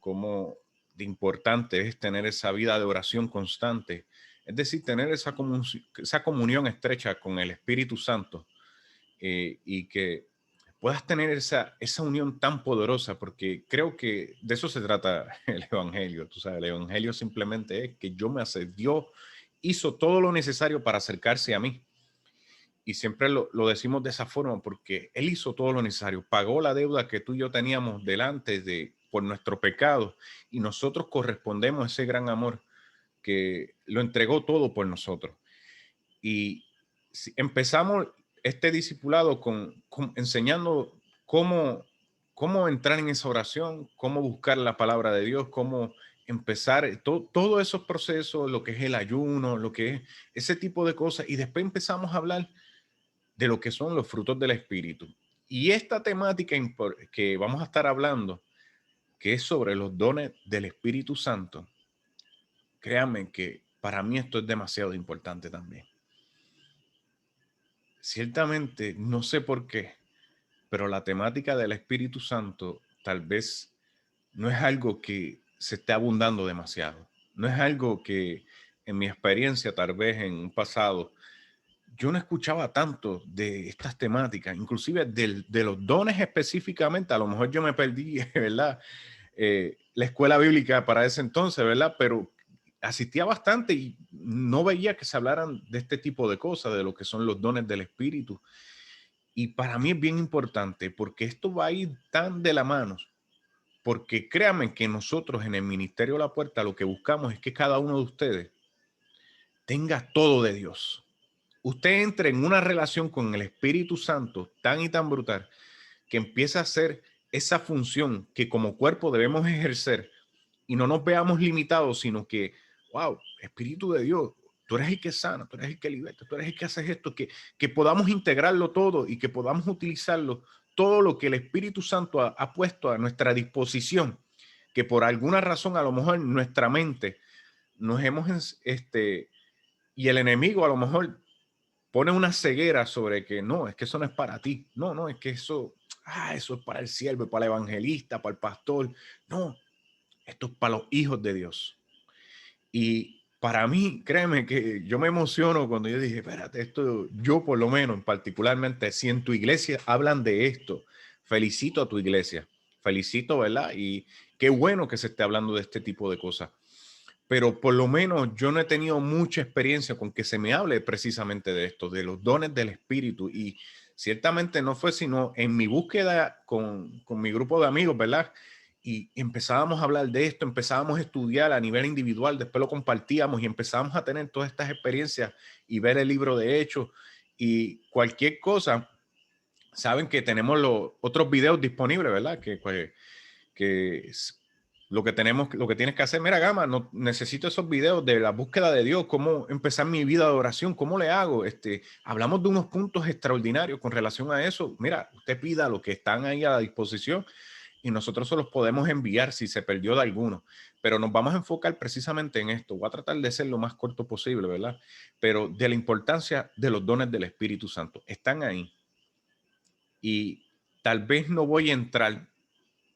cómo de importante es tener esa vida de oración constante, es decir, tener esa comunión estrecha con el Espíritu Santo, y que puedas tener esa unión tan poderosa, porque creo que de eso se trata el Evangelio. Tú sabes, el Evangelio simplemente es que Dios hizo todo lo necesario para acercarse a mí. Y siempre lo decimos de esa forma porque Él hizo todo lo necesario, pagó la deuda que tú y yo teníamos delante por nuestro pecado, y nosotros correspondemos a ese gran amor que lo entregó todo por nosotros. Y si empezamos este discipulado enseñando cómo entrar en esa oración, cómo buscar la palabra de Dios, cómo empezar todos esos procesos, lo que es el ayuno, lo que es ese tipo de cosas. Y después empezamos a hablar de lo que son los frutos del Espíritu. Y esta temática que vamos a estar hablando, que es sobre los dones del Espíritu Santo, créanme que para mí esto es demasiado importante también. Ciertamente, no sé por qué, pero la temática del Espíritu Santo tal vez no es algo que se esté abundando demasiado. No es algo que en mi experiencia, tal vez en un pasado, yo no escuchaba tanto de estas temáticas, inclusive de los dones específicamente. A lo mejor yo me perdí, ¿verdad? La escuela bíblica para ese entonces, ¿verdad? Pero asistía bastante y no veía que se hablaran de este tipo de cosas, de lo que son los dones del Espíritu. Y para mí es bien importante porque esto va a ir tan de la mano, porque créanme que nosotros en el Ministerio de la Puerta lo que buscamos es que cada uno de ustedes tenga todo de Dios. Usted entre en una relación con el Espíritu Santo tan y tan brutal que empieza a hacer esa función que como cuerpo debemos ejercer, y no nos veamos limitados, sino que, wow, Espíritu de Dios, tú eres el que sana, tú eres el que liberta, tú eres el que haces esto, que podamos integrarlo todo y que podamos utilizarlo, todo lo que el Espíritu Santo ha puesto a nuestra disposición, que por alguna razón a lo mejor nuestra mente nos hemos, y el enemigo a lo mejor pone una ceguera sobre que no, es que eso no es para ti, no, es que eso es para el siervo, para el evangelista, para el pastor. No, esto es para los hijos de Dios. Y para mí, créeme que yo me emociono cuando yo dije, espérate, esto, yo por lo menos, particularmente, si en tu iglesia hablan de esto, felicito a tu iglesia, felicito, ¿verdad? Y qué bueno que se esté hablando de este tipo de cosas. Pero por lo menos yo no he tenido mucha experiencia con que se me hable precisamente de esto, de los dones del Espíritu. Y ciertamente no fue sino en mi búsqueda con mi grupo de amigos, ¿verdad? Y empezábamos a hablar de esto, empezábamos a estudiar a nivel individual, después lo compartíamos y empezábamos a tener todas estas experiencias y ver el libro de Hechos y cualquier cosa. Saben que tenemos los otros videos disponibles, ¿verdad? Que lo que tienes que hacer, mira, Gama, no, necesito esos videos de la búsqueda de Dios, cómo empezar mi vida de oración, cómo le hago. Hablamos de unos puntos extraordinarios con relación a eso. Mira, usted pida lo que están ahí a la disposición y nosotros se los podemos enviar si se perdió de alguno, pero nos vamos a enfocar precisamente en esto. Voy a tratar de ser lo más corto posible, ¿verdad? Pero de la importancia de los dones del Espíritu Santo. Están ahí y tal vez no voy a entrar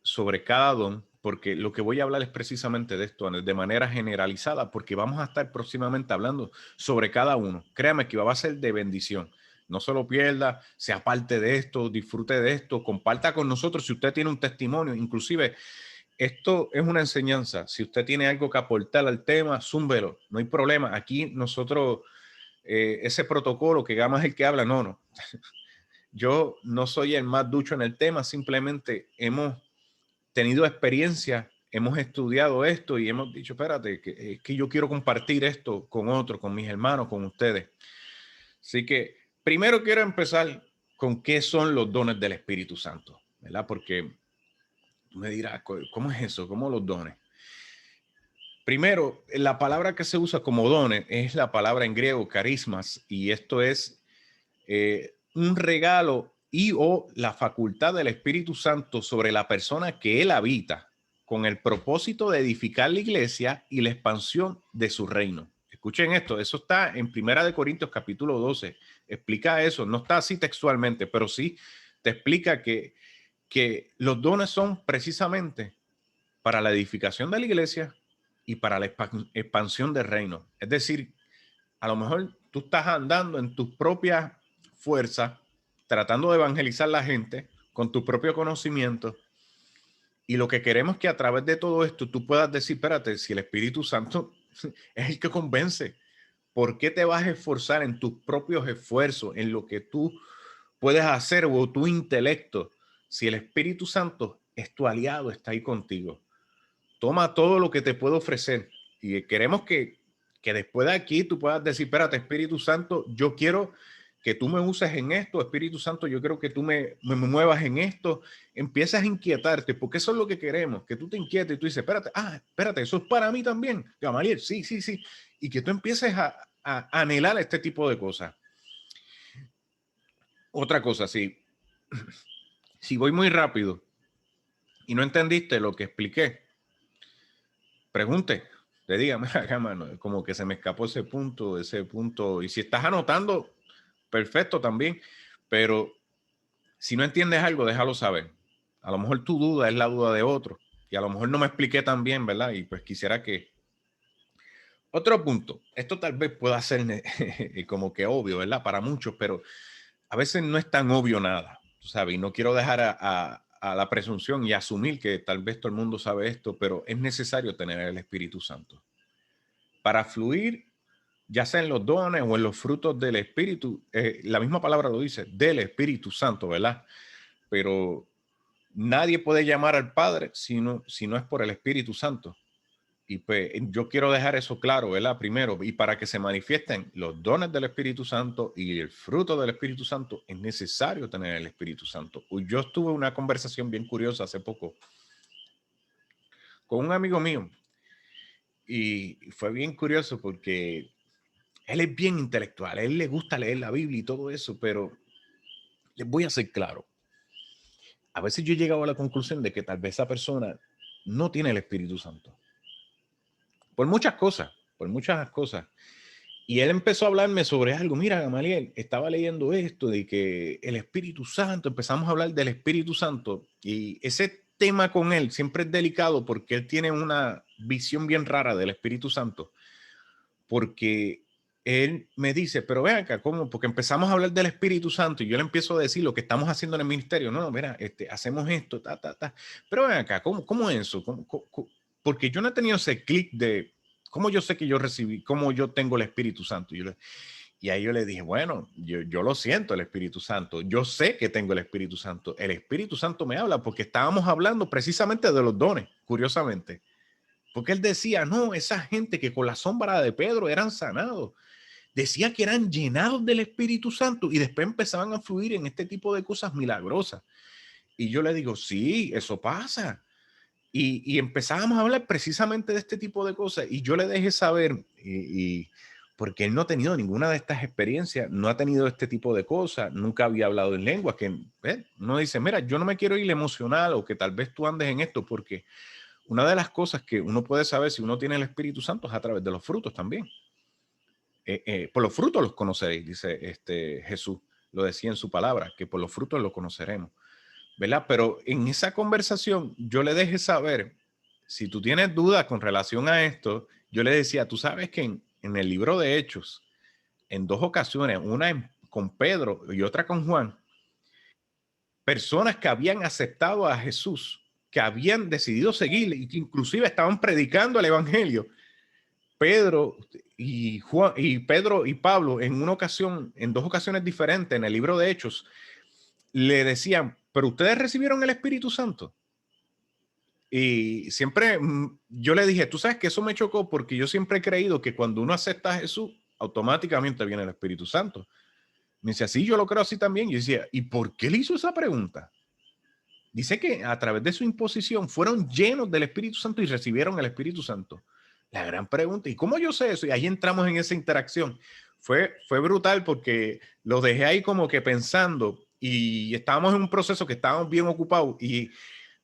sobre cada don, porque lo que voy a hablar es precisamente de esto de manera generalizada, porque vamos a estar próximamente hablando sobre cada uno. Créame que va a ser de bendición. No se lo pierda, sea parte de esto, disfrute de esto, comparta con nosotros si usted tiene un testimonio. Inclusive, esto es una enseñanza. Si usted tiene algo que aportar al tema, zúmbelo, no hay problema. Aquí nosotros, ese protocolo que Gama es el que habla, no. Yo no soy el más ducho en el tema, simplemente hemos tenido experiencia, hemos estudiado esto y hemos dicho, espérate, que yo quiero compartir esto con otros, con mis hermanos, con ustedes. Así que primero quiero empezar con qué son los dones del Espíritu Santo, ¿verdad? Porque tú me dirás, ¿cómo es eso? ¿Cómo los dones? Primero, la palabra que se usa como dones es la palabra en griego, carismas, y esto es un regalo y o la facultad del Espíritu Santo sobre la persona que él habita, con el propósito de edificar la iglesia y la expansión de su reino. Escuchen esto, eso está en Primera de Corintios capítulo 12, explica eso, no está así textualmente, pero sí te explica que los dones son precisamente para la edificación de la iglesia y para la expansión del reino. Es decir, a lo mejor tú estás andando en tus propias fuerzas, tratando de evangelizar a la gente con tu propio conocimiento. Y lo que queremos es que a través de todo esto tú puedas decir, espérate, si el Espíritu Santo es el que convence, ¿por qué te vas a esforzar en tus propios esfuerzos, en lo que tú puedes hacer o tu intelecto, si el Espíritu Santo es tu aliado, está ahí contigo? Toma todo lo que te puedo ofrecer y queremos que después de aquí tú puedas decir, espérate, Espíritu Santo, yo quiero que tú me uses en esto, Espíritu Santo, yo quiero que tú me muevas en esto. Empiezas a inquietarte, porque eso es lo que queremos, que tú te inquietes y tú dices, espérate, eso es para mí también, Gamaliel, sí, y que tú empieces a anhelar este tipo de cosas. Otra cosa, si voy muy rápido y no entendiste lo que expliqué, pregunte, le dígame acá, mano, como que se me escapó ese punto, y si estás anotando, perfecto también, pero si no entiendes algo, déjalo saber. A lo mejor tu duda es la duda de otro, y a lo mejor no me expliqué tan bien, ¿verdad? Y pues quisiera que... Otro punto, esto tal vez pueda ser como que obvio, ¿verdad? Para muchos, pero a veces no es tan obvio nada, tú sabes, y no quiero dejar a la presunción y asumir que tal vez todo el mundo sabe esto, pero es necesario tener el Espíritu Santo para fluir, ya sea en los dones o en los frutos del Espíritu. La misma palabra lo dice, del Espíritu Santo, ¿verdad? Pero nadie puede llamar al Padre si no es por el Espíritu Santo. Y pues yo quiero dejar eso claro, ¿verdad? Primero, y para que se manifiesten los dones del Espíritu Santo y el fruto del Espíritu Santo, es necesario tener el Espíritu Santo. Yo estuve en una conversación bien curiosa hace poco con un amigo mío y fue bien curioso porque él es bien intelectual, a él le gusta leer la Biblia y todo eso, pero les voy a ser claro. A veces yo he llegado a la conclusión de que tal vez esa persona no tiene el Espíritu Santo. Por muchas cosas, por muchas cosas. Y él empezó a hablarme sobre algo. Mira, Gamaliel, estaba leyendo esto de que el Espíritu Santo, empezamos a hablar del Espíritu Santo y ese tema con él siempre es delicado porque él tiene una visión bien rara del Espíritu Santo. Porque él me dice, pero ven acá, ¿cómo? Porque empezamos a hablar del Espíritu Santo y yo le empiezo a decir lo que estamos haciendo en el ministerio. No, mira, hacemos esto, Pero ven acá, ¿cómo es eso? Porque yo no he tenido ese clic de cómo yo sé que yo recibí, cómo yo tengo el Espíritu Santo. Y ahí yo le dije, bueno, yo lo siento, el Espíritu Santo. Yo sé que tengo el Espíritu Santo. El Espíritu Santo me habla porque estábamos hablando precisamente de los dones, curiosamente. Porque él decía, no, esa gente que con la sombra de Pedro eran sanados, decía que eran llenados del Espíritu Santo y después empezaban a fluir en este tipo de cosas milagrosas. Y yo le digo, sí, eso pasa. Y empezábamos a hablar precisamente de este tipo de cosas y yo le dejé saber, porque él no ha tenido ninguna de estas experiencias, no ha tenido este tipo de cosas, nunca había hablado en lenguas, que uno dice, mira, yo no me quiero ir emocional o que tal vez tú andes en esto porque una de las cosas que uno puede saber si uno tiene el Espíritu Santo es a través de los frutos también. Por los frutos los conoceréis, dice Jesús, lo decía en su palabra, que por los frutos los conoceremos, ¿verdad? Pero en esa conversación yo le dejé saber, si tú tienes dudas con relación a esto, yo le decía, tú sabes que en el libro de Hechos, en dos ocasiones, una con Pedro y otra con Juan, personas que habían aceptado a Jesús, que habían decidido seguirle y que inclusive estaban predicando el evangelio. Pedro y Juan y Pedro y Pablo en una ocasión, en dos ocasiones diferentes en el libro de Hechos, le decían, pero ustedes recibieron el Espíritu Santo. Y siempre yo le dije, tú sabes que eso me chocó porque yo siempre he creído que cuando uno acepta a Jesús, automáticamente viene el Espíritu Santo. Me dice, así yo lo creo así también. Y yo decía, ¿y por qué le hizo esa pregunta? Dice que a través de su imposición fueron llenos del Espíritu Santo y recibieron el Espíritu Santo. La gran pregunta, ¿y cómo yo sé eso? Y ahí entramos en esa interacción. Fue brutal porque lo dejé ahí como que pensando y estábamos en un proceso que estábamos bien ocupados y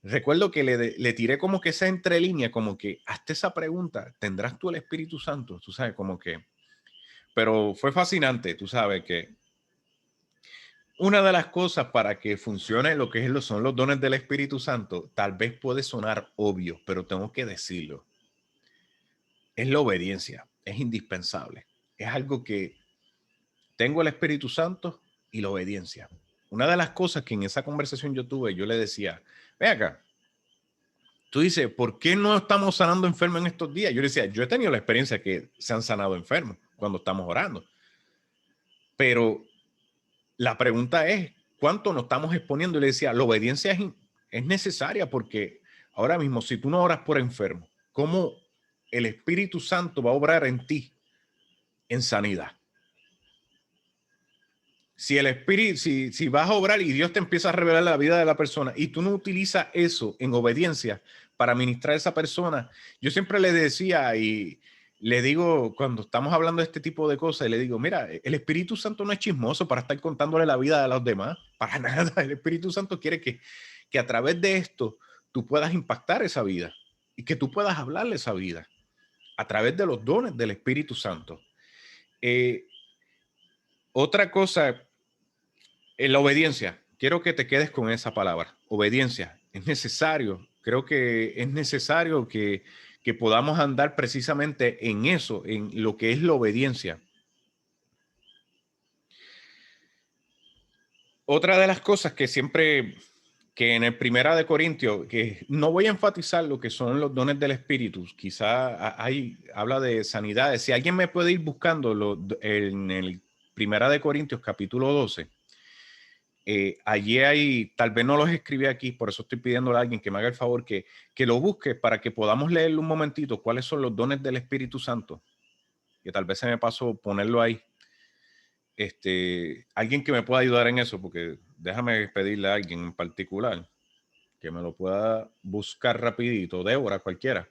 recuerdo que le tiré como que esa entrelínea, como que hazte esa pregunta, ¿tendrás tú el Espíritu Santo? Tú sabes, como que, pero fue fascinante, tú sabes que Una de las cosas para que funcione lo que son los dones del Espíritu Santo, tal vez puede sonar obvio, pero tengo que decirlo. Es la obediencia, es indispensable. Es algo que tengo el Espíritu Santo y la obediencia. Una de las cosas que en esa conversación yo tuve, yo le decía, ve acá, tú dices, ¿por qué no estamos sanando enfermos en estos días? Yo le decía, yo he tenido la experiencia que se han sanado enfermos cuando estamos orando. Pero la pregunta es, ¿cuánto nos estamos exponiendo? Y le decía, la obediencia es necesaria porque ahora mismo, si tú no oras por enfermo, ¿cómo el Espíritu Santo va a obrar en ti en sanidad? Si el Espíritu, si vas a obrar y Dios te empieza a revelar la vida de la persona y tú no utilizas eso en obediencia para ministrar a esa persona, yo siempre le decía y le digo cuando estamos hablando de este tipo de cosas, le digo, mira, el Espíritu Santo no es chismoso para estar contándole la vida a los demás, para nada. El Espíritu Santo quiere que a través de esto tú puedas impactar esa vida y que tú puedas hablarle esa vida a través de los dones del Espíritu Santo. Otra cosa, en la obediencia, quiero que te quedes con esa palabra, obediencia. Es necesario, creo que es necesario que podamos andar precisamente en eso, en lo que es la obediencia. Otra de las cosas que siempre, que en el Primera de Corintios, que no voy a enfatizar lo que son los dones del Espíritu, quizá habla de sanidades. Si alguien me puede ir buscando en el Primera de Corintios capítulo 12, allí hay, tal vez no los escribí aquí, por eso estoy pidiéndole a alguien que me haga el favor que lo busque para que podamos leerlo un momentito, cuáles son los dones del Espíritu Santo, que tal vez se me pasó ponerlo ahí. Alguien que me pueda ayudar en eso, porque déjame pedirle a alguien en particular que me lo pueda buscar rapidito, Débora, cualquiera.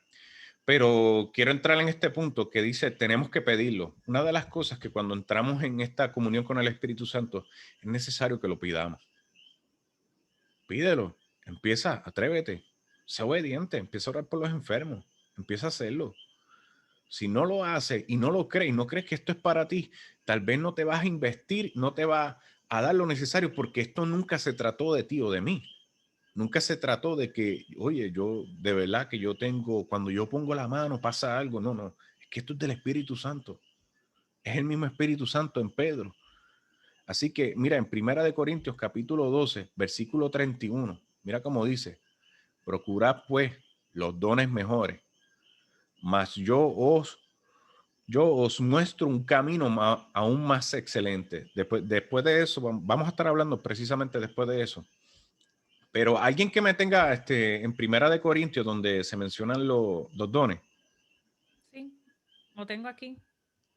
Pero quiero entrar en este punto que dice, tenemos que pedirlo. Una de las cosas que cuando entramos en esta comunión con el Espíritu Santo, es necesario que lo pidamos. Pídelo, empieza, atrévete, sé obediente, empieza a orar por los enfermos, empieza a hacerlo. Si no lo haces y no lo crees, no crees que esto es para ti, tal vez no te vas a investir, no te va a dar lo necesario porque esto nunca se trató de ti o de mí. Nunca se trató de que, oye, yo de verdad que yo tengo, cuando yo pongo la mano pasa algo. No, no, es que esto es del Espíritu Santo. Es el mismo Espíritu Santo en Pedro. Así que mira, en Primera de Corintios capítulo 12, versículo 31, mira cómo dice, procurad pues los dones mejores, mas yo os muestro un camino aún más excelente. Después de eso, vamos a estar hablando precisamente después de eso. Pero alguien que me tenga en Primera de Corintios, donde se mencionan los dones. Sí, lo tengo aquí.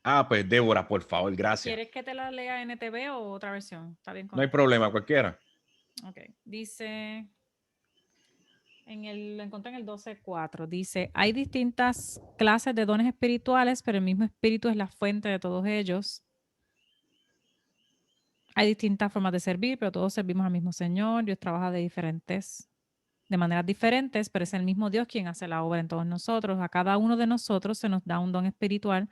Ah, pues Débora, por favor, gracias. ¿Quieres que te la lea NTV o otra versión? Está bien No hay con... problema, cualquiera. Ok, dice... Lo encontré en el 12:4. Dice, hay distintas clases de dones espirituales, pero el mismo espíritu es la fuente de todos ellos. Hay distintas formas de servir, pero todos servimos al mismo Señor. Dios trabaja de maneras diferentes, pero es el mismo Dios quien hace la obra en todos nosotros. A cada uno de nosotros se nos da un don espiritual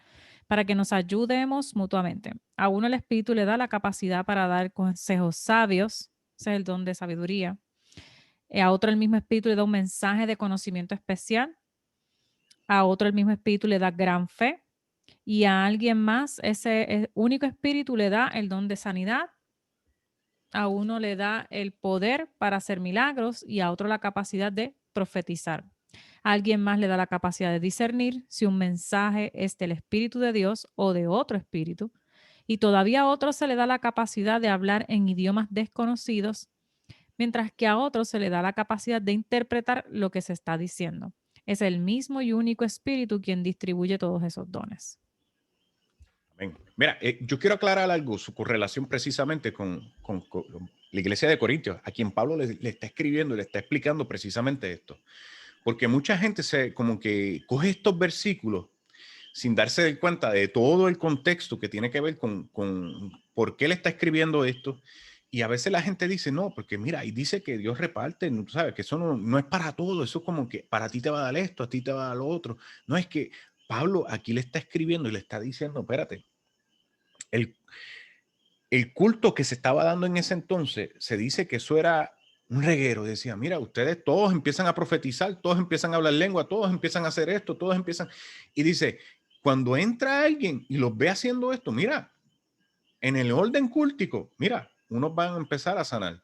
para que nos ayudemos mutuamente. A uno el espíritu le da la capacidad para dar consejos sabios, ese es el don de sabiduría. A otro el mismo espíritu le da un mensaje de conocimiento especial. A otro el mismo espíritu le da gran fe. Y a alguien más ese único espíritu le da el don de sanidad. A uno le da el poder para hacer milagros y a otro la capacidad de profetizar. A alguien más le da la capacidad de discernir si un mensaje es del Espíritu de Dios o de otro espíritu. Y todavía a otro se le da la capacidad de hablar en idiomas desconocidos, mientras que a otro se le da la capacidad de interpretar lo que se está diciendo. Es el mismo y único espíritu quien distribuye todos esos dones. Amén. Mira, yo quiero aclarar algo, su correlación precisamente con la iglesia de Corintios, a quien Pablo le está escribiendo y le está explicando precisamente esto. Porque mucha gente como que coge estos versículos sin darse cuenta de todo el contexto que tiene que ver con por qué le está escribiendo esto. Y a veces la gente dice, no, porque mira, y dice que Dios reparte, ¿no? ¿Sabes? Que eso no es para todo, eso es como que para ti te va a dar esto, a ti te va a dar lo otro. No, es que Pablo aquí le está escribiendo y le está diciendo, espérate, el, el culto que se estaba dando en ese entonces, se dice que eso era un reguero. Decía, mira, ustedes todos empiezan a profetizar, todos empiezan a hablar lengua, todos empiezan a hacer esto, todos empiezan. Y dice, cuando entra alguien y los ve haciendo esto, mira, en el orden cultico, mira, unos van a empezar a sanar,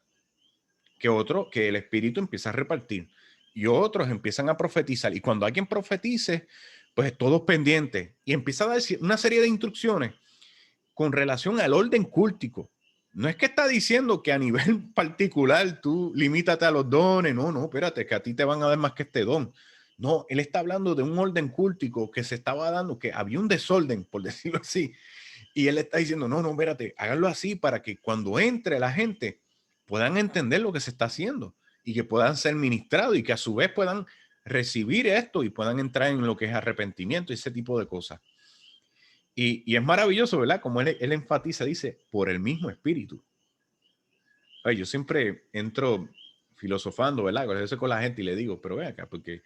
que el espíritu empieza a repartir y otros empiezan a profetizar. Y cuando alguien profetice, pues todos pendientes y empieza a decir una serie de instrucciones con relación al orden cúltico. No es que está diciendo que a nivel particular tú limítate a los dones. No, no, espérate, que a ti te van a dar más que este don. No, él está hablando de un orden cúltico que se estaba dando, que había un desorden, por decirlo así. Y él está diciendo, no, no, espérate, háganlo así para que cuando entre la gente puedan entender lo que se está haciendo y que puedan ser ministrados y que a su vez puedan recibir esto y puedan entrar en lo que es arrepentimiento y ese tipo de cosas. Y es maravilloso, ¿verdad? Como él enfatiza, dice, por el mismo espíritu. Ay, yo siempre entro filosofando, ¿verdad? A veces con la gente y le digo, pero ve acá, porque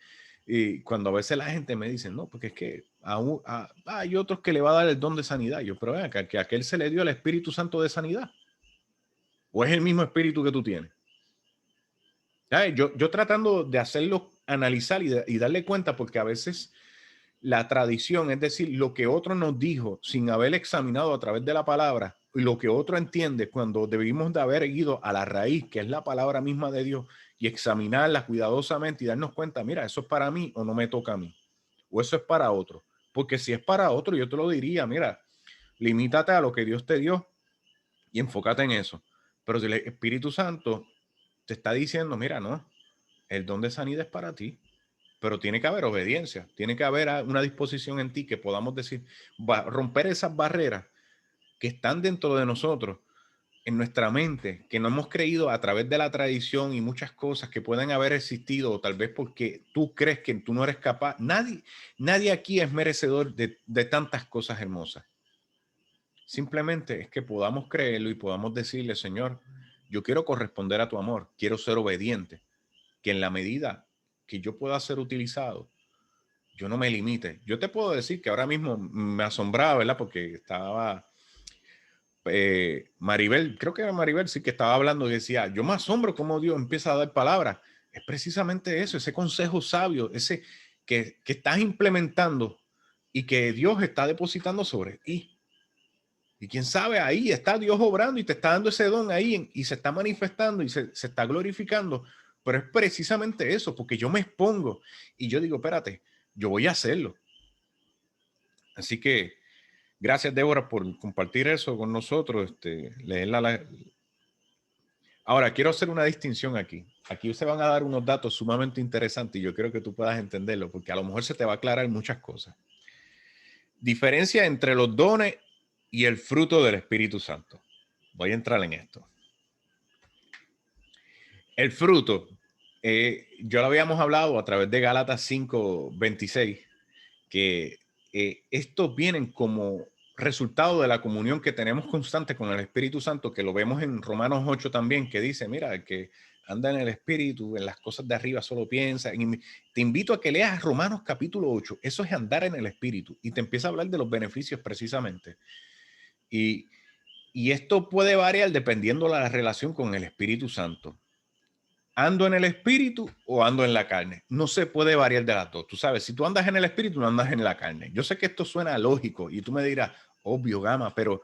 y cuando a veces la gente me dice, no, porque es que hay otros que le va a dar el don de sanidad. Yo, pero ve acá, que a aquel se le dio el Espíritu Santo de sanidad. ¿O es el mismo espíritu que tú tienes? ¿Sabes? Yo tratando de hacerlo, analizar y darle cuenta, porque a veces la tradición, es decir, lo que otro nos dijo sin haber examinado a través de la palabra, y lo que otro entiende cuando debimos de haber ido a la raíz, que es la palabra misma de Dios, y examinarla cuidadosamente y darnos cuenta, mira, eso es para mí o no me toca a mí, o eso es para otro. Porque si es para otro, yo te lo diría, mira, limítate a lo que Dios te dio y enfócate en eso. Pero si el Espíritu Santo te está diciendo, mira, no, el don de sanidad es para ti, pero tiene que haber obediencia, tiene que haber una disposición en ti que podamos decir, romper esas barreras que están dentro de nosotros, en nuestra mente, que no hemos creído a través de la tradición y muchas cosas que pueden haber existido, o tal vez porque tú crees que tú no eres capaz. Nadie aquí es merecedor de tantas cosas hermosas. Simplemente es que podamos creerlo y podamos decirle, Señor, yo quiero corresponder a tu amor, quiero ser obediente, que en la medida que yo pueda ser utilizado, yo no me limite. Yo te puedo decir que ahora mismo me asombraba, ¿verdad? Porque estaba Maribel, creo que era Maribel, sí que estaba hablando y decía, yo me asombro cómo Dios empieza a dar palabras. Es precisamente eso, ese consejo sabio, ese que estás implementando y que Dios está depositando sobre ti. Y quién sabe, ahí está Dios obrando y te está dando ese don ahí y se está manifestando y se está glorificando. Pero es precisamente eso, porque yo me expongo y yo digo, espérate, yo voy a hacerlo. Así que gracias, Débora, por compartir eso con nosotros. Ahora, quiero hacer una distinción aquí. Aquí se van a dar unos datos sumamente interesantes y yo quiero que tú puedas entenderlo, porque a lo mejor se te va a aclarar muchas cosas. Diferencia entre los dones y el fruto del Espíritu Santo. Voy a entrar en esto. El fruto, yo lo habíamos hablado a través de Gálatas 5:26, que estos vienen como resultado de la comunión que tenemos constante con el Espíritu Santo, que lo vemos en Romanos 8 también, que dice, mira, el que anda en el Espíritu, en las cosas de arriba solo piensa. Y te invito a que leas Romanos capítulo 8, eso es andar en el Espíritu, y te empieza a hablar de los beneficios precisamente. Y esto puede variar dependiendo de la relación con el Espíritu Santo. ¿Ando en el espíritu o ando en la carne? No se puede variar de las dos. Tú sabes, si tú andas en el espíritu, no andas en la carne. Yo sé que esto suena lógico y tú me dirás, obvio, Gama, pero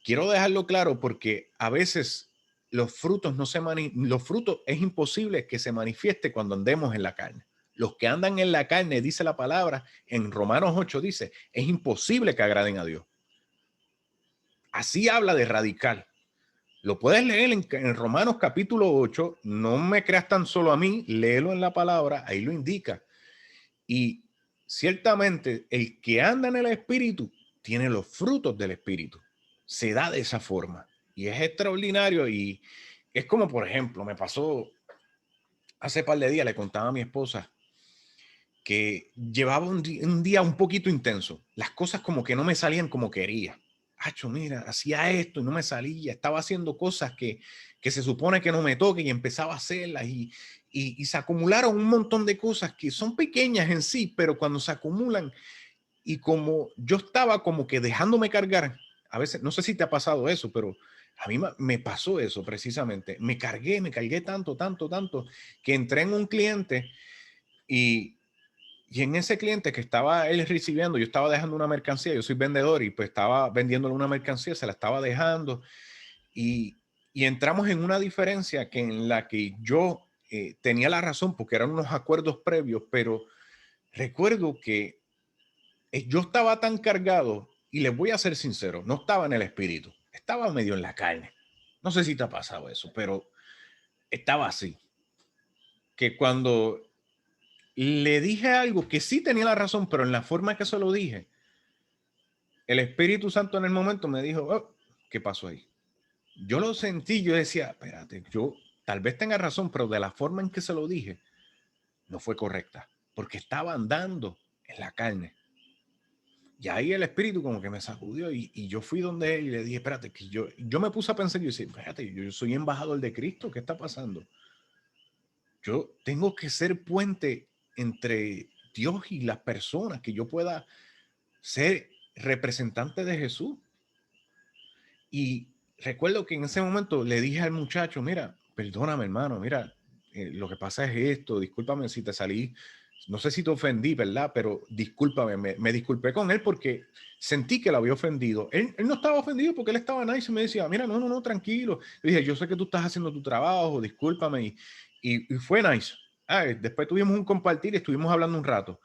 quiero dejarlo claro porque a veces los frutos los frutos es imposible que se manifieste cuando andemos en la carne. Los que andan en la carne, dice la palabra, en Romanos 8 dice, es imposible que agraden a Dios. Así habla de radical. Lo puedes leer en Romanos capítulo 8, no me creas tan solo a mí, léelo en la palabra, ahí lo indica. Y ciertamente el que anda en el Espíritu tiene los frutos del Espíritu, se da de esa forma y es extraordinario y es como, por ejemplo, me pasó hace par de días, le contaba a mi esposa que llevaba un día un poquito intenso, las cosas como que no me salían como quería. Hacho, mira, hacía esto y no me salía, estaba haciendo cosas que se supone que no me toque y empezaba a hacerlas y se acumularon un montón de cosas que son pequeñas en sí, pero cuando se acumulan y como yo estaba como que dejándome cargar, a veces, no sé si te ha pasado eso, pero A mí me pasó eso precisamente. Me cargué tanto, que entré en un cliente y en ese cliente que estaba él recibiendo, yo estaba dejando una mercancía, yo soy vendedor y pues estaba vendiéndole una mercancía, se la estaba dejando y, entramos en una diferencia que en la que yo tenía la razón porque eran unos acuerdos previos, pero recuerdo que yo estaba tan cargado y les voy a ser sincero, no estaba en el espíritu, estaba medio en la carne. No sé si te ha pasado eso, pero estaba así. Que cuando le dije algo que sí tenía la razón, pero en la forma que se lo dije, el Espíritu Santo en el momento me dijo, oh, ¿qué pasó ahí? Yo lo sentí, yo decía, espérate, yo tal vez tenga razón, pero de la forma en que se lo dije, no fue correcta, porque estaba andando en la carne. Y ahí el Espíritu como que me sacudió y yo fui donde él y le dije, espérate, que yo me puse a pensar y yo decía, espérate, yo soy embajador de Cristo, ¿qué está pasando? Yo tengo que ser puente entre Dios y las personas, que yo pueda ser representante de Jesús. Y recuerdo que en ese momento le dije al muchacho, mira, perdóname hermano, mira, lo que pasa es esto, discúlpame si te salí, no sé si te ofendí, ¿verdad? Pero discúlpame, me disculpé con él porque sentí que lo había ofendido. Él no estaba ofendido porque él estaba nice y me decía, mira, no, tranquilo. Le dije, yo sé que tú estás haciendo tu trabajo, discúlpame. Y fue nice. Después tuvimos un compartir y estuvimos hablando un rato,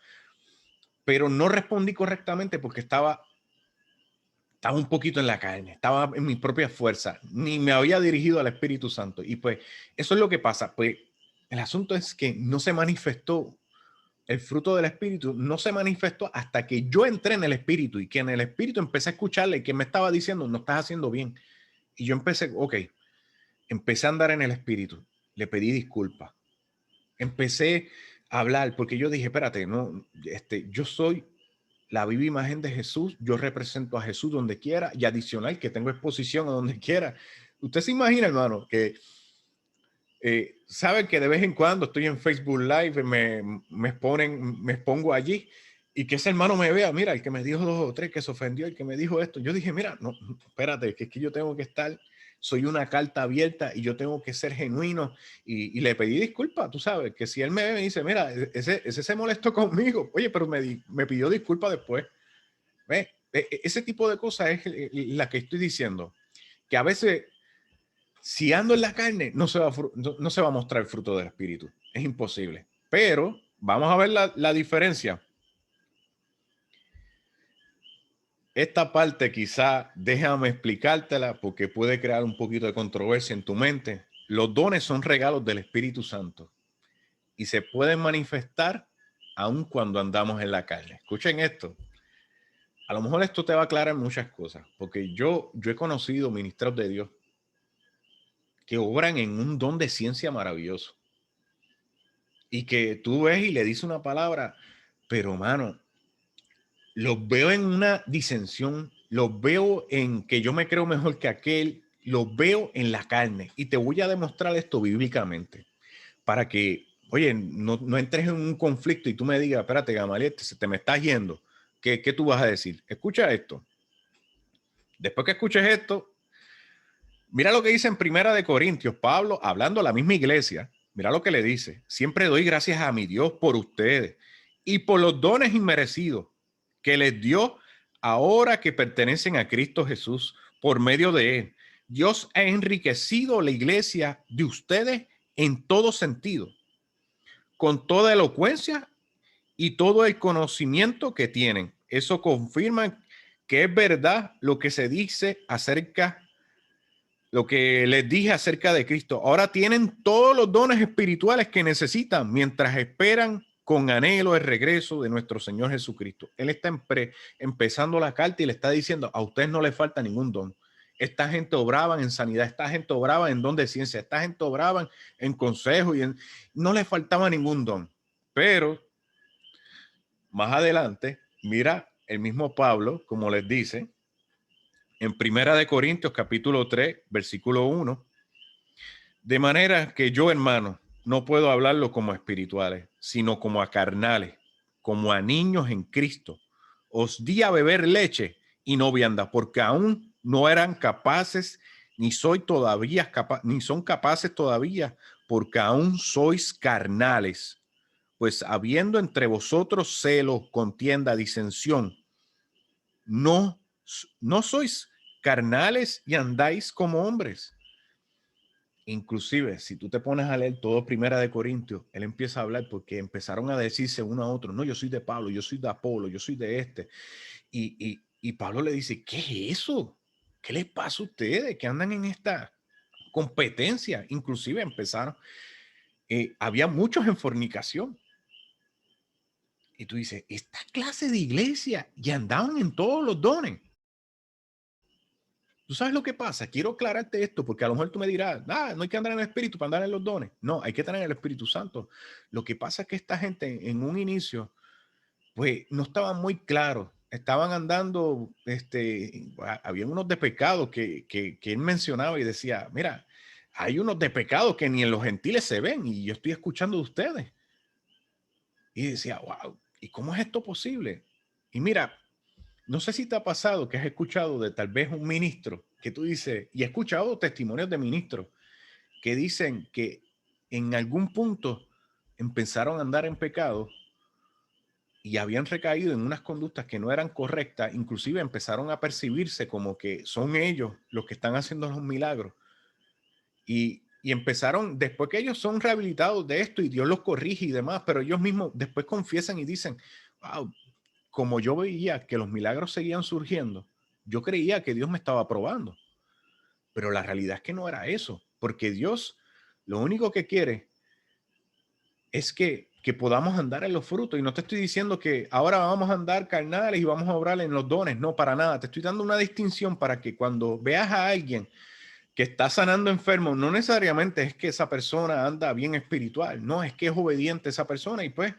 pero no respondí correctamente porque estaba un poquito en la carne, estaba en mi propia fuerza, ni me había dirigido al Espíritu Santo. Y pues eso es lo que pasa. Pues el asunto es que no se manifestó el fruto del Espíritu, no se manifestó hasta que yo entré en el Espíritu y que en el Espíritu empecé a escucharle que me estaba diciendo, no estás haciendo bien. Y yo empecé, empecé a andar en el Espíritu, le pedí disculpas, empecé a hablar porque yo dije, espérate, no, yo soy la viva imagen de Jesús, yo represento a Jesús donde quiera y adicional que tengo exposición a donde quiera. Usted se imagina, hermano, que saben que de vez en cuando estoy en Facebook Live, me expongo allí y que ese hermano me vea, mira, el que me dijo 2 o 3, que se ofendió, el que me dijo esto. Yo dije, mira, no, espérate, que es que yo tengo que estar, soy una carta abierta y yo tengo que ser genuino y le pedí disculpas, tú sabes, que si él me ve y me dice, mira, ese se molestó conmigo, oye, pero me pidió disculpas después. ¿Ve? Ese tipo de cosas es la que estoy diciendo, que a veces si ando en la carne, no se va a mostrar el fruto del Espíritu. Es imposible. Pero vamos a ver la diferencia. Esta parte quizá déjame explicártela porque puede crear un poquito de controversia en tu mente. Los dones son regalos del Espíritu Santo y se pueden manifestar aun cuando andamos en la carne. Escuchen esto. A lo mejor esto te va a aclarar muchas cosas, porque yo he conocido ministros de Dios que obran en un don de ciencia maravilloso y que tú ves y le dices una palabra, pero mano, los veo en una disensión, los veo en que yo me creo mejor que aquel, los veo en la carne y te voy a demostrar esto bíblicamente para que, oye, no entres en un conflicto y tú me digas, espérate, Gamaliel, se te me está yendo. ¿Qué tú vas a decir? Escucha esto. Después que escuches esto, mira lo que dice en Primera de Corintios, Pablo, hablando a la misma iglesia. Mira lo que le dice. Siempre doy gracias a mi Dios por ustedes y por los dones inmerecidos que les dio ahora que pertenecen a Cristo Jesús por medio de él. Dios ha enriquecido la iglesia de ustedes en todo sentido, con toda elocuencia y todo el conocimiento que tienen. Eso confirma que es verdad lo que se dice acerca lo que les dije acerca de Cristo. Ahora tienen todos los dones espirituales que necesitan mientras esperan con anhelo el regreso de nuestro Señor Jesucristo. Él está empezando la carta y le está diciendo, a ustedes no les falta ningún don. Esta gente obraba en sanidad, esta gente obraba en don de ciencia, esta gente obraba en consejo y no les faltaba ningún don. Pero más adelante, mira, el mismo Pablo, como les dice, en Primera de Corintios capítulo 3, versículo 1, de manera que yo, hermano, no puedo hablarlo como a espirituales, sino como a carnales, como a niños en Cristo. Os di a beber leche y no vianda, porque aún no eran capaces ni soy todavía capaz, ni son capaces todavía, porque aún sois carnales. Pues habiendo entre vosotros celos, contienda, disensión, no, no sois carnales y andáis como hombres. Inclusive, si tú te pones a leer todo Primera de Corintios, él empieza a hablar porque empezaron a decirse uno a otro, no, yo soy de Pablo, yo soy de Apolo, yo soy de este. Y Pablo le dice, ¿qué es eso? ¿Qué les pasa a ustedes que andan en esta competencia? Inclusive empezaron, había muchos en fornicación. Y tú dices, esta clase de iglesia y andaban en todos los dones. ¿Tú sabes lo que pasa? Quiero aclararte esto porque a lo mejor tú me dirás, no hay que andar en el Espíritu para andar en los dones. No, hay que tener el Espíritu Santo. Lo que pasa es que esta gente en un inicio, pues no estaban muy claros. Estaban andando, había unos de pecado que él mencionaba y decía, mira, hay unos de pecado que ni en los gentiles se ven y yo estoy escuchando de ustedes. Y decía, wow, ¿y cómo es esto posible? Y mira, no sé si te ha pasado que has escuchado de tal vez un ministro que tú dices, y he escuchado testimonios de ministros que dicen que en algún punto empezaron a andar en pecado y habían recaído en unas conductas que no eran correctas, inclusive empezaron a percibirse como que son ellos los que están haciendo los milagros. Y empezaron, después que ellos son rehabilitados de esto y Dios los corrige y demás, pero ellos mismos después confiesan y dicen, wow, como yo veía que los milagros seguían surgiendo, yo creía que Dios me estaba probando, pero la realidad es que no era eso, porque Dios lo único que quiere es que podamos andar en los frutos. Y no te estoy diciendo que ahora vamos a andar carnales y vamos a obrar en los dones, no, para nada. Te estoy dando una distinción para que cuando veas a alguien que está sanando enfermo, no necesariamente es que esa persona anda bien espiritual, no, es que es obediente esa persona y pues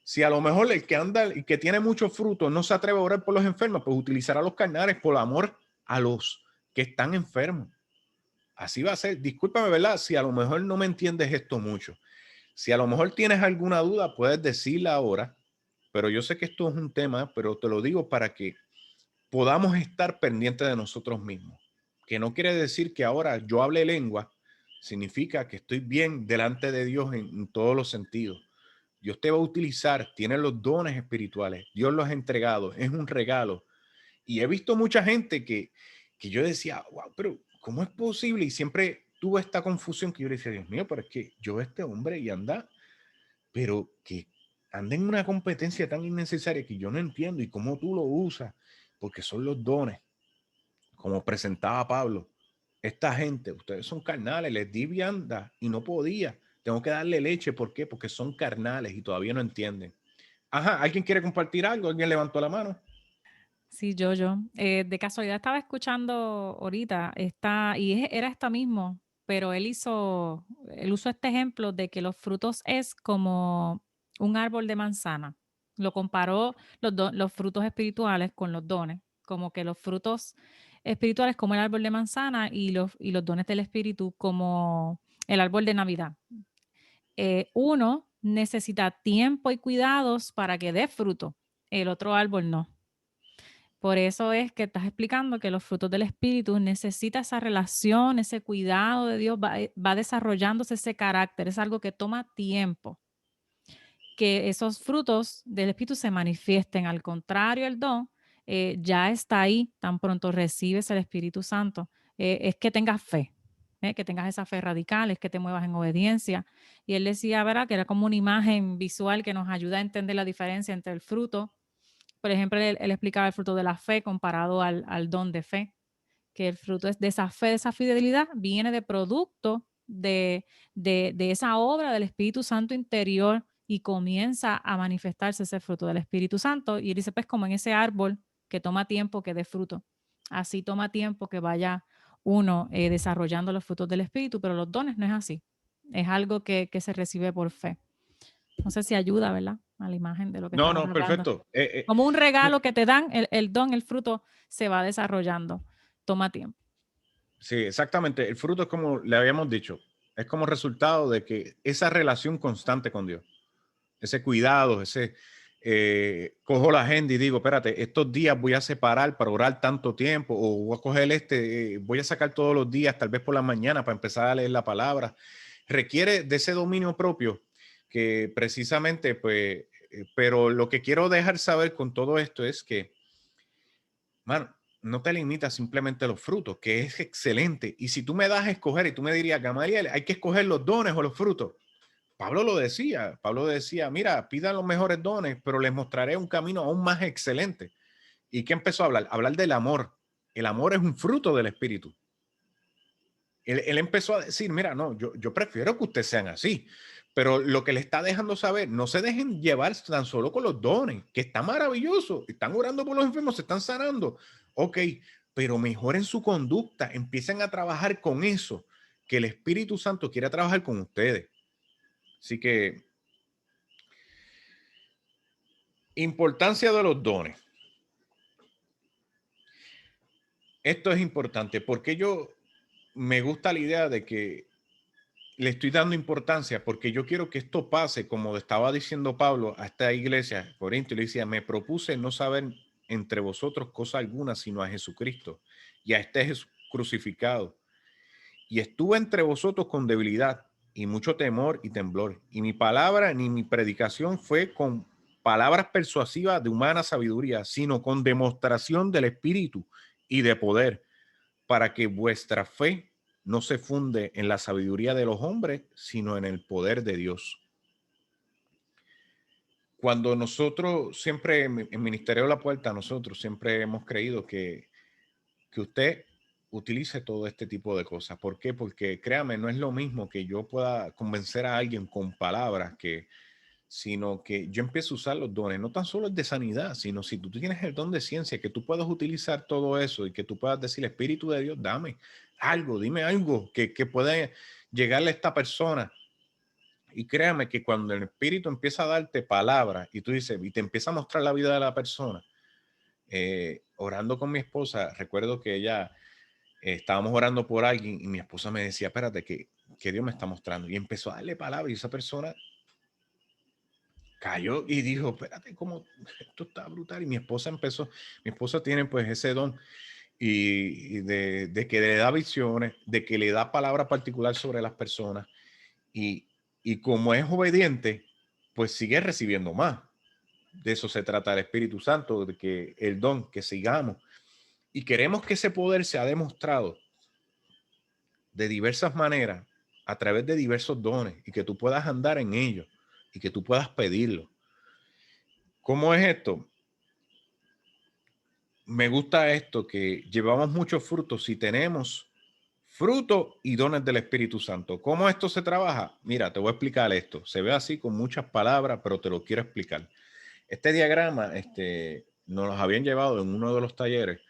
si a lo mejor el que anda y que tiene mucho fruto no se atreve a orar por los enfermos, pues utilizará los carnales por amor a los que están enfermos. Así va a ser. Discúlpame, ¿verdad? Si a lo mejor no me entiendes esto mucho. Si a lo mejor tienes alguna duda, puedes decirla ahora, pero yo sé que esto es un tema, pero te lo digo para que podamos estar pendientes de nosotros mismos. Que no quiere decir que ahora yo hable lengua, significa que estoy bien delante de Dios en todos los sentidos. Dios te va a utilizar, tiene los dones espirituales, Dios los ha entregado, es un regalo. Y he visto mucha gente que yo decía, wow, pero ¿cómo es posible? Y siempre tuve esta confusión que yo decía, Dios mío, pero es que yo este hombre y anda, pero que anda en una competencia tan innecesaria que yo no entiendo y cómo tú lo usas, porque son los dones, como presentaba Pablo. Esta gente, ustedes son carnales, les di vianda y no podía. Tengo que darle leche, ¿por qué? Porque son carnales y todavía no entienden. Ajá, ¿alguien quiere compartir algo? ¿Alguien levantó la mano? Sí, yo. De casualidad estaba escuchando ahorita, era esta mismo, pero él usó este ejemplo de que los frutos es como un árbol de manzana. Lo comparó los frutos espirituales con los dones, como que los frutos espirituales como el árbol de manzana y los dones del espíritu como el árbol de Navidad. Uno necesita tiempo y cuidados para que dé fruto, el otro árbol no. Por eso es que estás explicando que los frutos del espíritu necesita esa relación, ese cuidado de Dios, va desarrollándose ese carácter, es algo que toma tiempo, que esos frutos del espíritu se manifiesten. Al contrario, el don ya está ahí, tan pronto recibes el Espíritu Santo, es que tengas fe. Que tengas esa fe radical, es que te muevas en obediencia. Y él decía, ¿verdad? Que era como una imagen visual que nos ayuda a entender la diferencia entre el fruto. Por ejemplo, él explicaba el fruto de la fe comparado al don de fe, que el fruto es de esa fe, de esa fidelidad, viene de producto de esa obra del Espíritu Santo interior y comienza a manifestarse ese fruto del Espíritu Santo. Y él dice, pues como en ese árbol que toma tiempo que dé fruto, así toma tiempo que vaya uno desarrollando los frutos del Espíritu, pero los dones no es así, es algo que se recibe por fe. No sé si ayuda, ¿verdad? A la imagen de lo que No, estamos no, hablando. perfecto. Como un regalo que te dan, el don, el fruto se va desarrollando. Toma tiempo. Sí, exactamente. El fruto es como le habíamos dicho, es como resultado de que esa relación constante con Dios, ese cuidado, cojo la agenda y digo, espérate, estos días voy a separar para orar tanto tiempo, o voy a coger voy a sacar todos los días, tal vez por la mañana, para empezar a leer la palabra. Requiere de ese dominio propio que precisamente, pues, pero lo que quiero dejar saber con todo esto es que, mano, no te limitas simplemente a los frutos, que es excelente. Y si tú me das a escoger y tú me dirías, Gamaliel, hay que escoger los dones o los frutos. Pablo decía, mira, pidan los mejores dones, pero les mostraré un camino aún más excelente. ¿Y qué empezó a hablar? Hablar del amor. El amor es un fruto del Espíritu. Él empezó a decir, mira, no, yo prefiero que ustedes sean así, pero lo que le está dejando saber, no se dejen llevar tan solo con los dones, que está maravilloso, están orando por los enfermos, se están sanando, ok, pero mejoren su conducta, empiecen a trabajar con eso, que el Espíritu Santo quiere trabajar con ustedes. Así que, importancia de los dones. Esto es importante porque yo me gusta la idea de que le estoy dando importancia porque yo quiero que esto pase, como estaba diciendo Pablo a esta iglesia, Corinto, y le decía, me propuse no saber entre vosotros cosa alguna, sino a Jesucristo y a este Jesús crucificado. Y estuve entre vosotros con debilidad y mucho temor y temblor. Y mi palabra ni mi predicación fue con palabras persuasivas de humana sabiduría, sino con demostración del Espíritu y de poder, para que vuestra fe no se funde en la sabiduría de los hombres, sino en el poder de Dios. Cuando nosotros siempre en Ministerio de la Puerta, nosotros siempre hemos creído que usted utilice todo este tipo de cosas. ¿Por qué? Porque créame, no es lo mismo que yo pueda convencer a alguien con palabras sino que yo empiezo a usar los dones, no tan solo el de sanidad, sino si tú tienes el don de ciencia, que tú puedas utilizar todo eso y que tú puedas decir, Espíritu de Dios, dame algo, dime algo que pueda llegarle a esta persona. Y créame que cuando el Espíritu empieza a darte palabras y tú dices, y te empieza a mostrar la vida de la persona, orando con mi esposa, recuerdo que ella, estábamos orando por alguien y mi esposa me decía, espérate, que Dios me está mostrando. Y empezó a darle palabras y esa persona cayó y dijo, espérate, ¿cómo? Esto está brutal. Y mi esposa tiene pues ese don y de que le da visiones, de que le da palabra particular sobre las personas y, y como es obediente, pues sigue recibiendo más. De eso se trata el Espíritu Santo, de que el don, que sigamos. Y queremos que ese poder sea demostrado de diversas maneras, a través de diversos dones, y que tú puedas andar en ellos y que tú puedas pedirlo. ¿Cómo es esto? Me gusta esto, que llevamos muchos frutos si tenemos fruto y dones del Espíritu Santo. ¿Cómo esto se trabaja? Mira, te voy a explicar esto. Se ve así con muchas palabras, pero te lo quiero explicar. Este diagrama, nos los habían llevado en uno de los talleres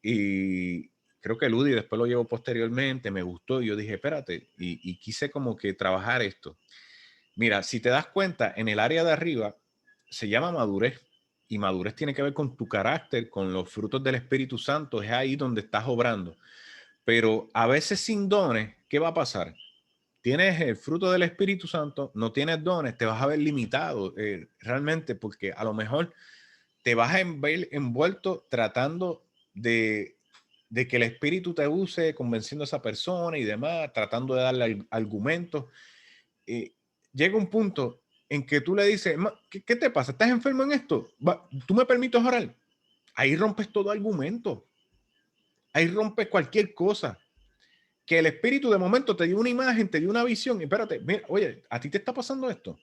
y creo que Ludi después lo llevó posteriormente, me gustó y yo dije, espérate, y quise como que trabajar esto. Mira, si te das cuenta, en el área de arriba se llama madurez y madurez tiene que ver con tu carácter, con los frutos del Espíritu Santo, es ahí donde estás obrando. Pero a veces sin dones, ¿qué va a pasar? Tienes el fruto del Espíritu Santo, no tienes dones, te vas a ver limitado realmente porque a lo mejor te vas a ver envuelto tratando de que el Espíritu te use, convenciendo a esa persona y demás, tratando de darle argumentos. Llega un punto en que tú le dices, ¿qué te pasa? ¿Estás enfermo en esto? ¿Tú me permites orar? Ahí rompes todo argumento. Ahí rompes cualquier cosa. Que el Espíritu de momento te dio una imagen, te dio una visión. Y espérate, mira, oye, ¿a ti te está pasando esto?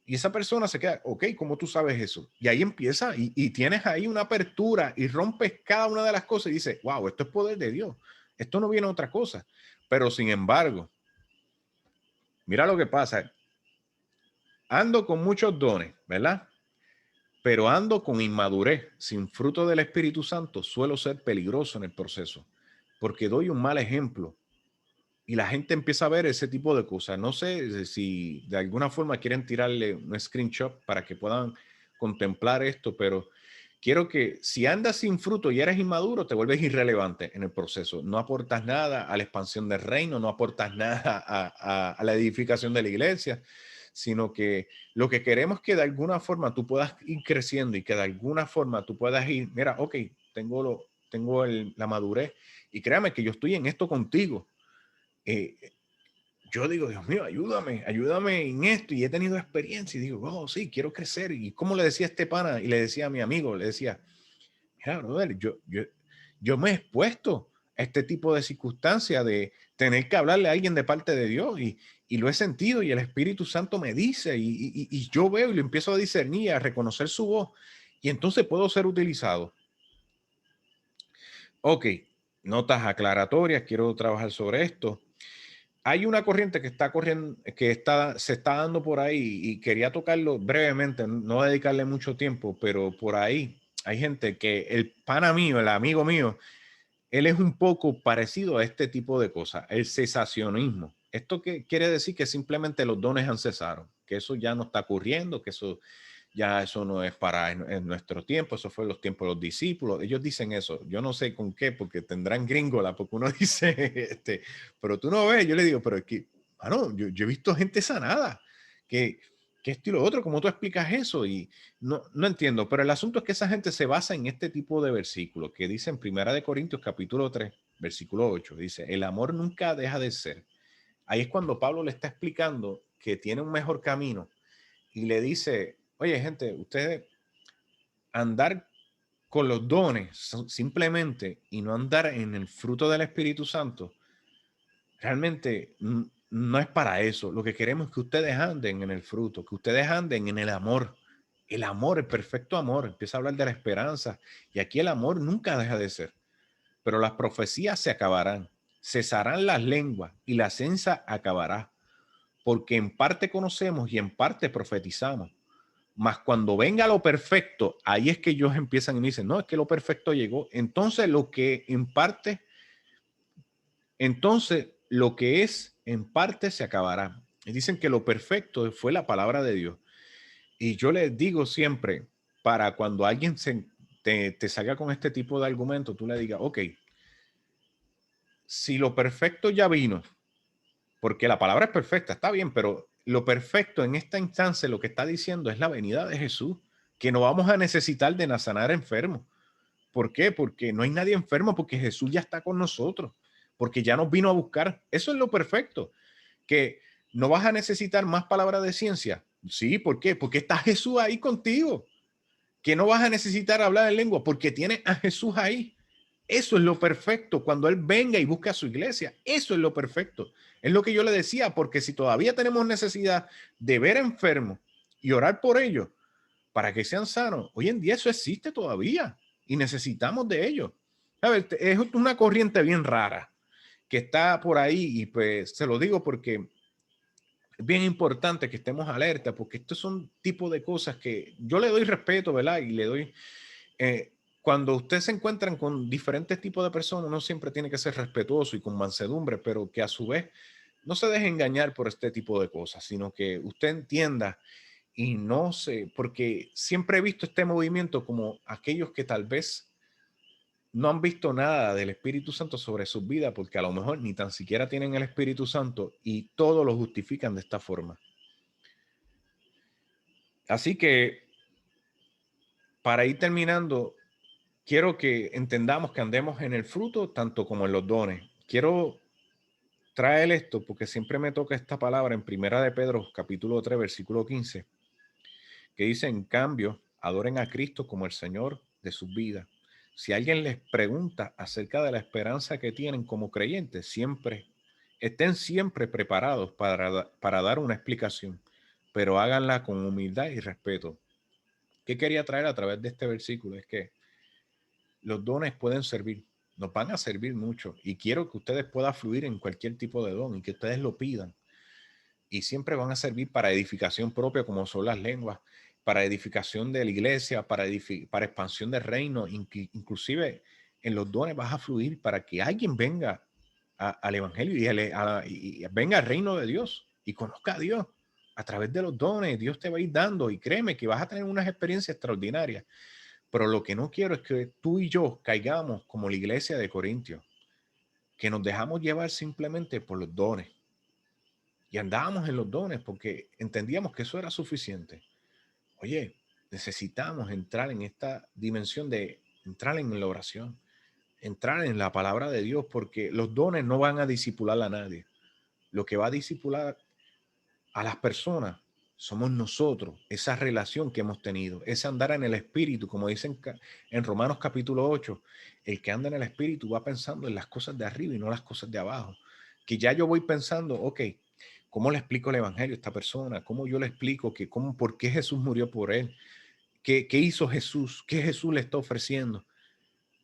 Y esa persona se queda, ok, ¿cómo tú sabes eso? Y ahí empieza y tienes ahí una apertura y rompes cada una de las cosas y dices, wow, esto es poder de Dios. Esto no viene a otra cosa. Pero sin embargo, mira lo que pasa. Ando con muchos dones, ¿verdad? Pero ando con inmadurez, sin fruto del Espíritu Santo, suelo ser peligroso en el proceso, porque doy un mal ejemplo y la gente empieza a ver ese tipo de cosas. No sé si de alguna forma quieren tirarle un screenshot para que puedan contemplar esto, pero quiero que si andas sin fruto y eres inmaduro, te vuelves irrelevante en el proceso. No aportas nada a la expansión del reino, no aportas nada a la edificación de la iglesia. sino que lo que queremos es que de alguna forma tú puedas ir creciendo y que de alguna forma tú puedas ir, mira, ok, tengo la madurez y créame que yo estoy en esto contigo. Eh, yo digo, Dios mío, ayúdame en esto y he tenido experiencia y digo, oh, sí, quiero crecer. Y como le decía a este pana y le decía a mi amigo, le decía, mira, brother, yo me he expuesto a este tipo de circunstancias de tener que hablarle a alguien de parte de Dios y lo he sentido y el Espíritu Santo me dice y yo veo y lo empiezo a discernir, a reconocer su voz y entonces puedo ser utilizado. Ok, notas aclaratorias, quiero trabajar sobre esto. Hay una corriente que está corriendo, se está dando por ahí y quería tocarlo brevemente, no dedicarle mucho tiempo, pero por ahí hay gente que el pana mío, el amigo mío, él es un poco parecido a este tipo de cosas, el cesacionismo. ¿Esto qué quiere decir? Que simplemente los dones han cesado, que eso ya no está ocurriendo, que eso no es para en nuestro tiempo, eso fue en los tiempos de los discípulos. Ellos dicen eso, yo no sé con qué, porque tendrán gringola, porque uno dice, pero tú no ves, yo le digo, pero es que, yo he visto gente sanada, que esto y lo otro, ¿cómo tú explicas eso? Y no entiendo, pero el asunto es que esa gente se basa en este tipo de versículos que dice en Primera de Corintios capítulo 3, versículo 8, dice, el amor nunca deja de ser. Ahí es cuando Pablo le está explicando que tiene un mejor camino y le dice, oye gente, ustedes andar con los dones simplemente y no andar en el fruto del Espíritu Santo, realmente no es para eso. Lo que queremos es que ustedes anden en el fruto, que ustedes anden en el amor. El amor, el perfecto amor. Empieza a hablar de la esperanza. Y aquí el amor nunca deja de ser. Pero las profecías se acabarán. Cesarán las lenguas y la ciencia acabará. Porque en parte conocemos y en parte profetizamos. Mas cuando venga lo perfecto, ahí es que ellos empiezan y me dicen, no, es que lo perfecto llegó. Entonces lo que en parte, entonces lo que es en parte se acabará. Y dicen que lo perfecto fue la palabra de Dios. Y yo les digo siempre, para cuando alguien te salga con este tipo de argumento, tú le digas, ok, si lo perfecto ya vino, porque la palabra es perfecta, está bien, pero lo perfecto en esta instancia lo que está diciendo es la venida de Jesús, que no vamos a necesitar de sanar enfermos. ¿Por qué? Porque no hay nadie enfermo, porque Jesús ya está con nosotros, porque ya nos vino a buscar. Eso es lo perfecto, que no vas a necesitar más palabras de ciencia. Sí, ¿por qué? Porque está Jesús ahí contigo, que no vas a necesitar hablar en lengua, porque tienes a Jesús ahí. Eso es lo perfecto, cuando Él venga y busque a su iglesia. Eso es lo perfecto. Es lo que yo le decía, porque si todavía tenemos necesidad de ver enfermos y orar por ellos para que sean sanos, hoy en día eso existe todavía y necesitamos de ellos. A ver, es una corriente bien rara que está por ahí y pues se lo digo porque es bien importante que estemos alerta porque estos son tipos de cosas que yo le doy respeto, ¿verdad? Y le doy eh, cuando ustedes se encuentran con diferentes tipos de personas, uno siempre tiene que ser respetuoso y con mansedumbre, pero que a su vez no se deje engañar por este tipo de cosas, sino que usted entienda y no sé, porque siempre he visto este movimiento como aquellos que tal vez no han visto nada del Espíritu Santo sobre sus vidas, porque a lo mejor ni tan siquiera tienen el Espíritu Santo y todo lo justifican de esta forma. Así que para ir terminando, quiero que entendamos que andemos en el fruto tanto como en los dones. Quiero traer esto porque siempre me toca esta palabra en Primera de Pedro, capítulo 3, versículo 15, que dice, en cambio, adoren a Cristo como el Señor de sus vidas. Si alguien les pregunta acerca de la esperanza que tienen como creyentes, estén siempre preparados para dar una explicación, pero háganla con humildad y respeto. ¿Qué quería traer a través de este versículo? Es que los dones pueden servir, nos van a servir mucho y quiero que ustedes puedan fluir en cualquier tipo de don y que ustedes lo pidan y siempre van a servir para edificación propia como son las lenguas, para edificación de la iglesia, para expansión del reino, inclusive en los dones vas a fluir para que alguien venga al evangelio y venga al reino de Dios y conozca a Dios a través de los dones. Dios te va a ir dando y créeme que vas a tener unas experiencias extraordinarias. Pero lo que no quiero es que tú y yo caigamos como la iglesia de Corintios, que nos dejamos llevar simplemente por los dones. y andábamos en los dones porque entendíamos que eso era suficiente. Oye, necesitamos entrar en esta dimensión de entrar en la oración, entrar en la palabra de Dios, porque los dones no van a disipular a nadie. Lo que va a disipular a las personas somos nosotros, esa relación que hemos tenido, ese andar en el espíritu, como dicen en Romanos capítulo 8, el que anda en el espíritu va pensando en las cosas de arriba y no las cosas de abajo. Que ya yo voy pensando, ok, ¿cómo le explico el evangelio a esta persona? ¿Cómo yo le explico por qué Jesús murió por él? ¿Qué hizo Jesús? ¿Qué Jesús le está ofreciendo?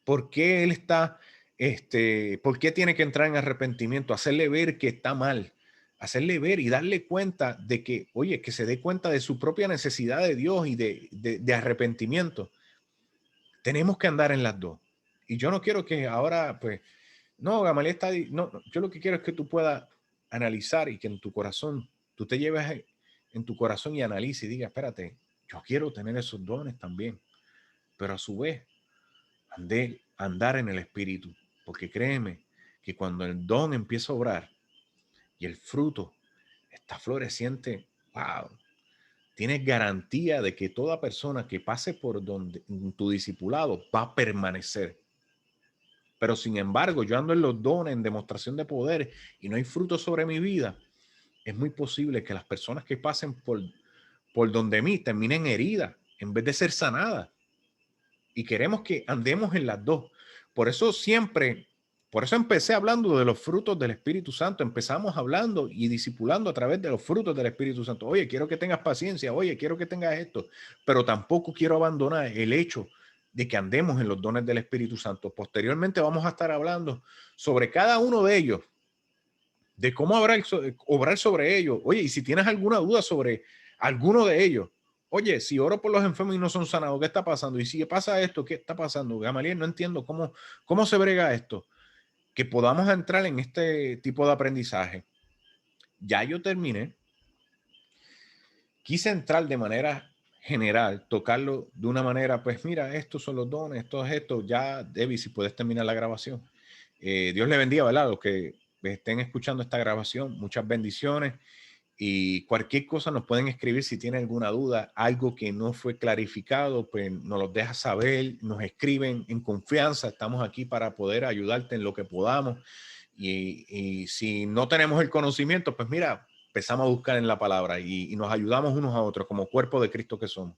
¿Por qué él está, por qué tiene que entrar en arrepentimiento? Hacerle ver que está mal, hacerle ver y darle cuenta de que, oye, que se dé cuenta de su propia necesidad de Dios y de arrepentimiento. Tenemos que andar en las dos. Y yo no quiero que ahora, pues, no, Gamaliel está, no, yo lo que quiero es que tú puedas analizar y que en tu corazón, tú te lleves en tu corazón y analices y digas, espérate, yo quiero tener esos dones también, pero a su vez andar en el espíritu, porque créeme que cuando el don empieza a obrar y el fruto está floreciente, wow, tienes garantía de que toda persona que pase por donde tu discipulado va a permanecer. Pero sin embargo, yo ando en los dones, en demostración de poder y no hay fruto sobre mi vida, es muy posible que las personas que pasen por donde mí terminen heridas en vez de ser sanadas. Y queremos que andemos en las dos. Por eso siempre, por eso empecé hablando de los frutos del Espíritu Santo. Empezamos hablando y discipulando a través de los frutos del Espíritu Santo. Oye, quiero que tengas paciencia. Oye, quiero que tengas esto. Pero tampoco quiero abandonar el hecho de que andemos en los dones del Espíritu Santo. Posteriormente vamos a estar hablando sobre cada uno de ellos, de cómo obrar sobre ellos. Oye, y si tienes alguna duda sobre alguno de ellos, oye, si oro por los enfermos y no son sanados, ¿qué está pasando? Y si pasa esto, ¿qué está pasando? Gamaliel, no entiendo cómo se brega esto. Que podamos entrar en este tipo de aprendizaje. Ya yo terminé. Quise entrar de manera general, tocarlo de una manera, pues mira, estos son los dones, esto es esto. Ya, Debbie, si puedes terminar la grabación. Dios le bendiga, ¿verdad? Los que estén escuchando esta grabación, muchas bendiciones. Y cualquier cosa nos pueden escribir si tienen alguna duda, algo que no fue clarificado, pues nos lo deja saber, nos escriben en confianza. Estamos aquí para poder ayudarte en lo que podamos. Y si no tenemos el conocimiento, pues mira, empezamos a buscar en la palabra y nos ayudamos unos a otros como cuerpo de Cristo que somos.